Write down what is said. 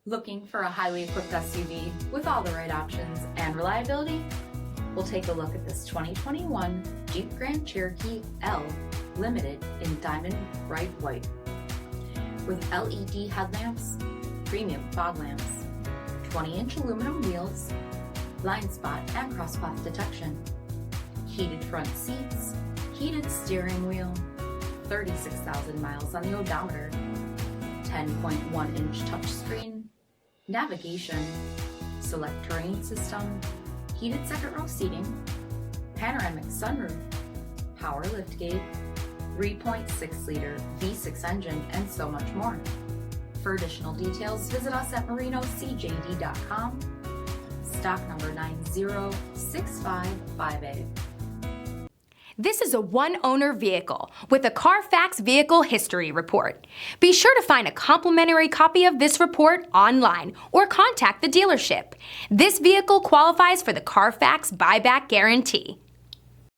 Looking for a highly equipped SUV with all the right options and reliability? We'll take a look at this 2021 Jeep Grand Cherokee L Limited in diamond bright white. With LED headlamps, premium fog lamps, 20-inch aluminum wheels, blind spot and crosspath detection, heated front seats, heated steering wheel, 36,000 miles on the odometer, 10.1-inch touchscreen, navigation, select terrain system, heated second row seating, panoramic sunroof, power liftgate, 3.6-liter V6 engine, and so much more. For additional details, visit us at marinocjd.com, stock number 906558. This is a one-owner vehicle with a CARFAX Vehicle History Report. Be sure to find a complimentary copy of this report online or contact the dealership. This vehicle qualifies for the CARFAX Buyback Guarantee.